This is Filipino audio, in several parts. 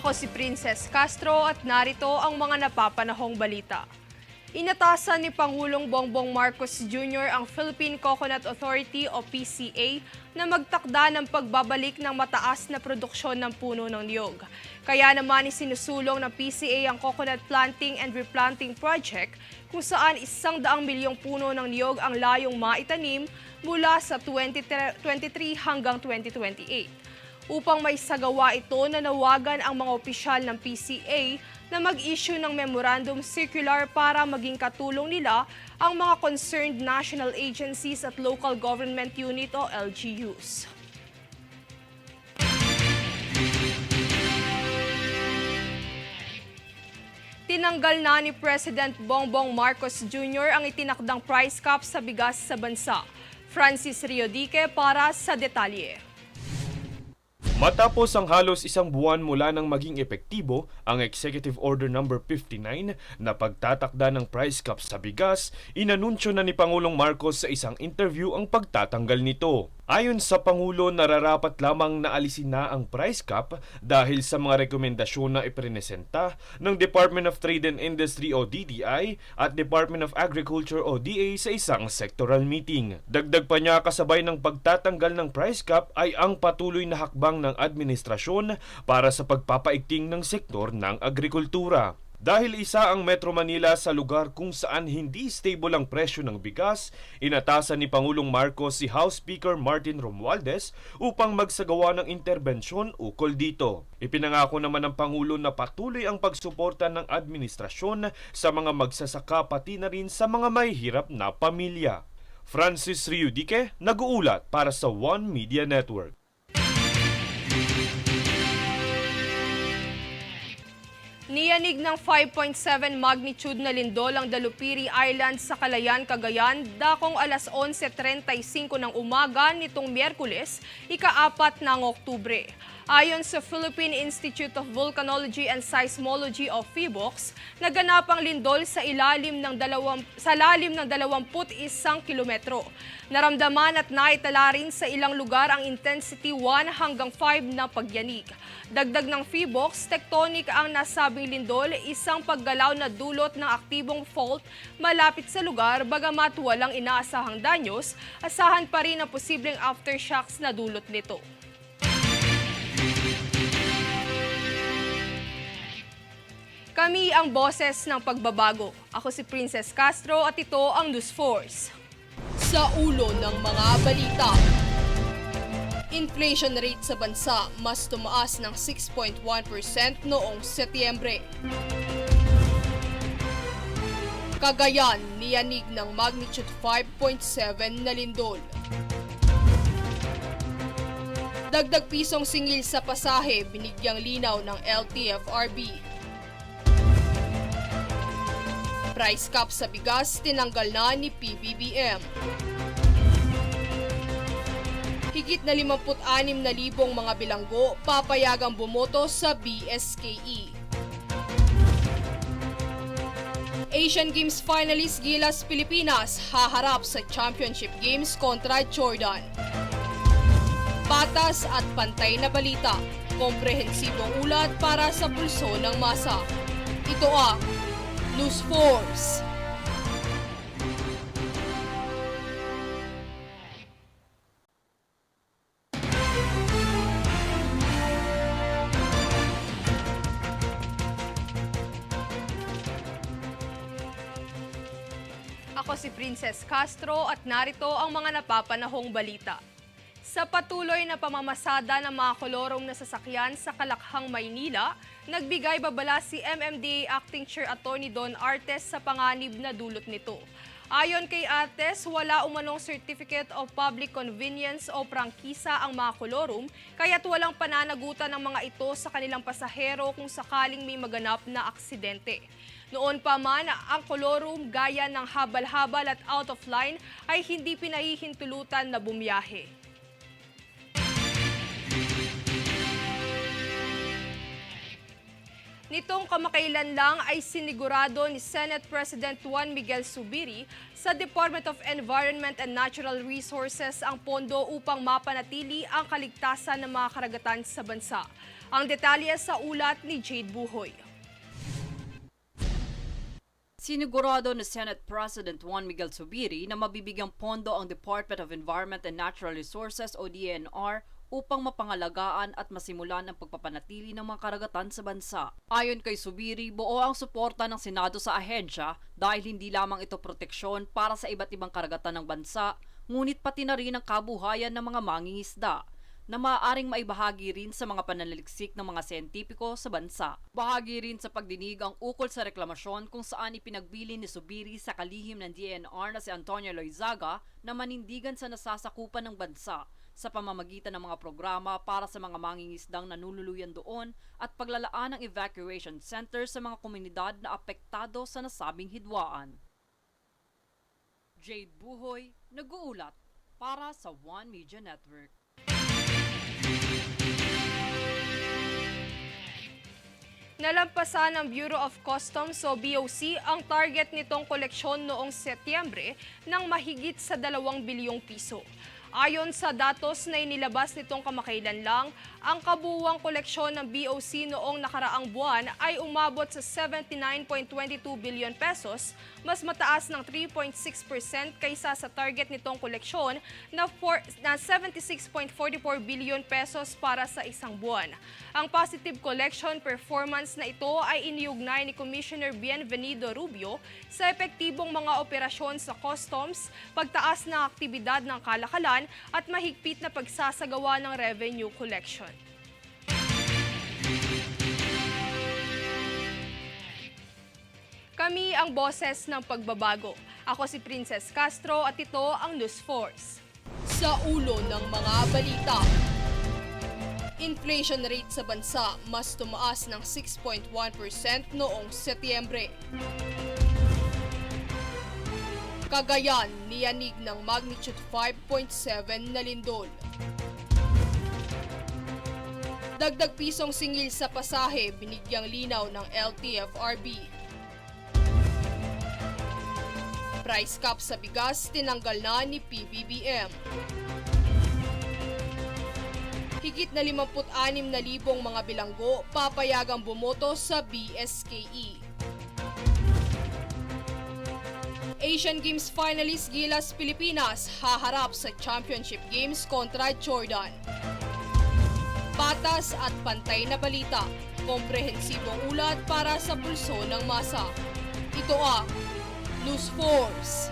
Ako si Princess Castro at narito ang mga napapanahong balita. Inatasan ni Pangulong Bongbong Marcos Jr. ang Philippine Coconut Authority o PCA na magtakda ng pagbabalik ng mataas na produksyon ng puno ng niyog. Kaya naman isinusulong ng PCA ang Coconut Planting and Replanting Project kung saan 100 milyong puno ng niyog ang layong maitanim mula sa 2023 hanggang 2028. Upang may sagawa ito, nanawagan ang mga opisyal ng PCA na mag-issue ng memorandum circular para maging katulong nila ang mga concerned national agencies at local government unit o LGUs. Tinanggal na ni President Bongbong Marcos Jr. ang itinakdang price cap sa bigas sa bansa. Francis Riodique para sa detalye. Matapos ang halos isang buwan mula nang maging epektibo ang Executive Order No. 59 na pagtatakda ng price cap sa bigas, inanunsyo na ni Pangulong Marcos sa isang interview ang pagtatanggal nito. Ayon sa Pangulo, nararapat lamang na alisin na ang price cap dahil sa mga rekomendasyon na iprenesenta ng Department of Trade and Industry o DTI at Department of Agriculture o DA sa isang sectoral meeting. Dagdag pa niya, kasabay ng pagtatanggal ng price cap ay ang patuloy na hakbang ng administrasyon para sa pagpapaigting ng sektor ng agrikultura. Dahil isa ang Metro Manila sa lugar kung saan hindi stable ang presyo ng bigas, inatasan ni Pangulong Marcos si House Speaker Martin Romualdez upang magsagawa ng interbensyon ukol dito. Ipinangako naman ng Pangulo na patuloy ang pagsuporta ng administrasyon sa mga magsasaka pati na rin sa mga mahihirap na pamilya. Francis Riodique, nag-uulat para sa One Media Network. Niyanig ng 5.7 magnitude na lindol ang Dalupiri Island sa Calayan, Cagayan, dakong alas 11:35 ng umaga nitong Miyerkules, ika-4 ng Oktubre. Ayon sa Philippine Institute of Volcanology and Seismology o PHIVOLCS, naganap ang lindol sa lalim ng 21 kilometro. Naramdaman at naitala rin sa ilang lugar ang intensity 1 hanggang 5 na pagyanig. Dagdag ng PHIVOLCS, tectonic ang nasabing lindol, isang paggalaw na dulot ng aktibong fault malapit sa lugar, bagamat walang inaasahang danyos, asahan pa rin ang posibleng aftershocks na dulot nito. Kami ang boses ng pagbabago. Ako si Princess Castro at ito ang News Force. Sa ulo ng mga balita. Inflation rate sa bansa mas tumaas ng 6.1% noong Setyembre. Cagayan, niyanig ng magnitude 5.7 na lindol. Dagdag pisong singil sa pasahe, binigyang linaw ng LTFRB. Price cap sa bigas, tinanggal na ni PBBM. Higit na 56,000 mga bilanggo papayagang bumoto sa BSKE. Asian Games finalist Gilas Pilipinas haharap sa Championship Games kontra Jordan. Patas at pantay na balita, komprehensibong ulat para sa pulso ng masa. Ito ang News Force. Ako si Princess Castro at narito ang mga napapanahong balita. Sa patuloy na pamamasada ng mga kolorong na sasakyan sa Kalakhang, Maynila, nagbigay babala si MMDA Acting Chair Attorney Don Artes sa panganib na dulot nito. Ayon kay Artes, wala umanong Certificate of Public Convenience o prangkisa ang mga kolorum, kaya't walang pananagutan ng mga ito sa kanilang pasahero kung sakaling may maganap na aksidente. Noon pa man, ang kolorum gaya ng habal-habal at out of line ay hindi pinahihintulutan na bumiyahe. Nitong kamakailan lang ay sinigurado ni Senate President Juan Miguel Zubiri sa Department of Environment and Natural Resources ang pondo upang mapanatili ang kaligtasan ng mga karagatan sa bansa. Ang detalye sa ulat ni Jade Buhoy. Sinigurado ni Senate President Juan Miguel Zubiri na mabibigyang pondo ang Department of Environment and Natural Resources o DENR upang mapangalagaan at masimulan ang pagpapanatili ng mga karagatan sa bansa. Ayon kay Zubiri, buo ang suporta ng Senado sa ahensya dahil hindi lamang ito proteksyon para sa iba't ibang karagatan ng bansa, ngunit pati na rin ang kabuhayan ng mga mangingisda na maaaring maibahagi rin sa mga pananaliksik ng mga siyentipiko sa bansa. Bahagi rin sa pagdinig ang ukol sa reklamasyon kung saan ipinagbili ni Zubiri sa kalihim ng DENR na si Antonio Loizaga na manindigan sa nasasakupan ng bansa sa pamamagitan ng mga programa para sa mga mangingisdang nanululuyan doon at paglalaan ng evacuation center sa mga komunidad na apektado sa nasabing hidwaan. Jade Buhoy, nag-uulat para sa One Media Network. Nalampasan ng Bureau of Customs o BOC ang target nitong koleksyon noong Setyembre ng mahigit sa 2 bilyong piso. Ayon sa datos na inilabas nitong kamakailan lang, ang kabuuang koleksyon ng BOC noong nakaraang buwan ay umabot sa 79.22 billion pesos, mas mataas ng 3.6% kaysa sa target nitong koleksyon na 76.44 billion pesos para sa isang buwan. Ang positive collection performance na ito ay iniugnay ni Commissioner Bienvenido Rubio sa epektibong mga operasyon sa customs, pagtaas ng aktibidad ng kalakalan at mahigpit na pagsasagawa ng revenue collection. Kami ang boses ng pagbabago. Ako si Princess Castro at ito ang News Force. Sa ulo ng mga balita. Inflation rate sa bansa mas tumaas ng 6.1% noong Setyembre. Cagayan niyanig ng magnitude 5.7 na lindol. Dagdag pisong singil sa pasahe binigyang linaw ng LTFRB. Price cap sa bigas tinanggal na ni PBBM. Higit na 56,000 mga bilanggo papayagang bumoto sa BSKE. Asian Games finalist Gilas Pilipinas haharap sa Championship Games kontra Jordan. Patas at pantay na balita, komprehensibong ulat para sa pulso ng masa. Ito ang News Force.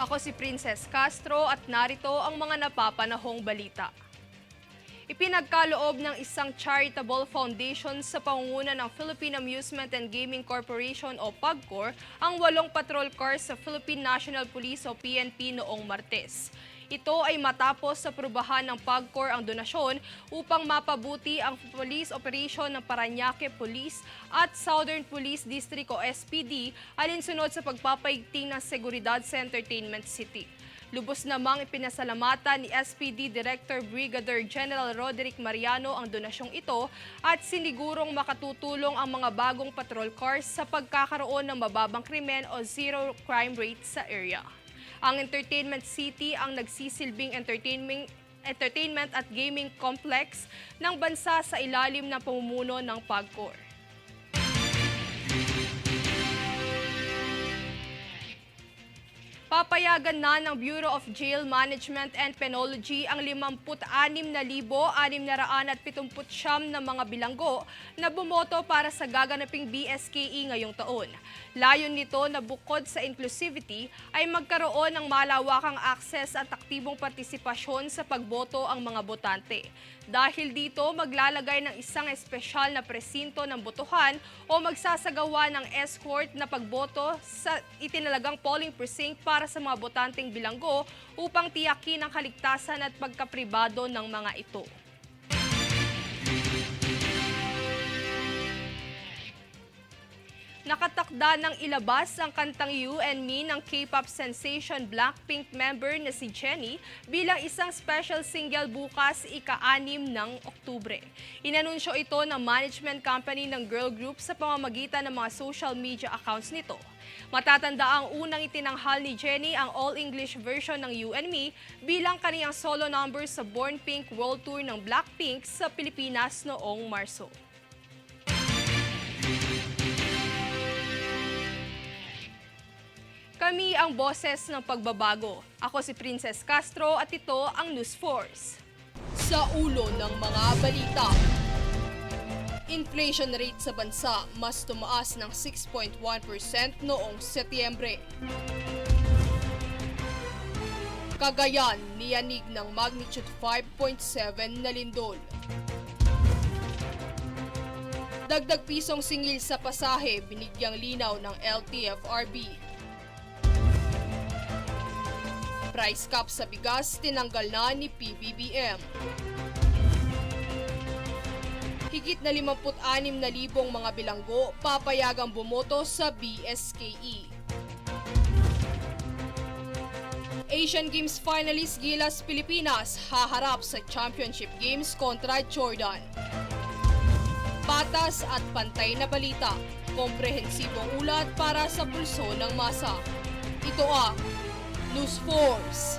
Ako si Princess Castro at narito ang mga napapanahong balita. Ipinagkaloob ng isang charitable foundation sa pangunguna ng Philippine Amusement and Gaming Corporation o PAGCOR ang 8 patrol cars sa Philippine National Police o PNP noong Martes. Ito ay matapos sa prubahan ng PAGCOR ang donasyon upang mapabuti ang police operation ng Parañaque Police at Southern Police District o SPD alinsunod sa pagpapaigting ng seguridad sa Entertainment City. Lubos namang ipinasalamatan ni SPD Director Brigadier General Roderick Mariano ang donasyong ito at sinigurong makatutulong ang mga bagong patrol cars sa pagkakaroon ng mababang krimen o zero crime rate sa area. Ang Entertainment City ang nagsisilbing entertainment at gaming complex ng bansa sa ilalim ng pamumuno ng PAGCOR. Papayagan na ng Bureau of Jail Management and Penology ang 56,679 na mga bilanggo na bumoto para sa gaganaping BSKE ngayong taon. Layon nito na bukod sa inclusivity ay magkaroon ng malawakang akses at aktibong partisipasyon sa pagboto ang mga botante. Dahil dito, maglalagay ng isang espesyal na presinto ng botohan o magsasagawa ng escort na pagboto sa itinalagang polling precinct para sa mga botanteng bilanggo upang tiyakin ang kaligtasan at pagkapribado ng mga ito. Nakatakda ng ilabas ang kantang You and Me ng K-pop sensation Blackpink member na si Jennie bilang isang special single bukas ika-6 ng Oktubre. Inanunsyo ito ng management company ng girl group sa pamamagitan ng mga social media accounts nito. Matatanda ang unang itinanghal ni Jennie ang all-English version ng You and Me bilang kaniyang solo number sa Born Pink World Tour ng Blackpink sa Pilipinas noong Marso. Kami ang boses ng pagbabago. Ako si Princess Castro at ito ang News Force. Sa ulo ng mga balita. Inflation rate sa bansa mas tumaas ng 6.1% noong Setyembre. Cagayan niyanig ng magnitude 5.7 na lindol. Dagdag pisong singil sa pasahe binigyang linaw ng LTFRB. Price cap sa bigas tinanggal na ni PBBM. Higit na 56,000 mga bilanggo papayagang bumoto sa BSKE. Asian Games finalist Gilas Pilipinas haharap sa Championship Games kontra Jordan. Patas at pantay na balita, komprehensibong ulat para sa pulso ng masa. Ito ang News Force.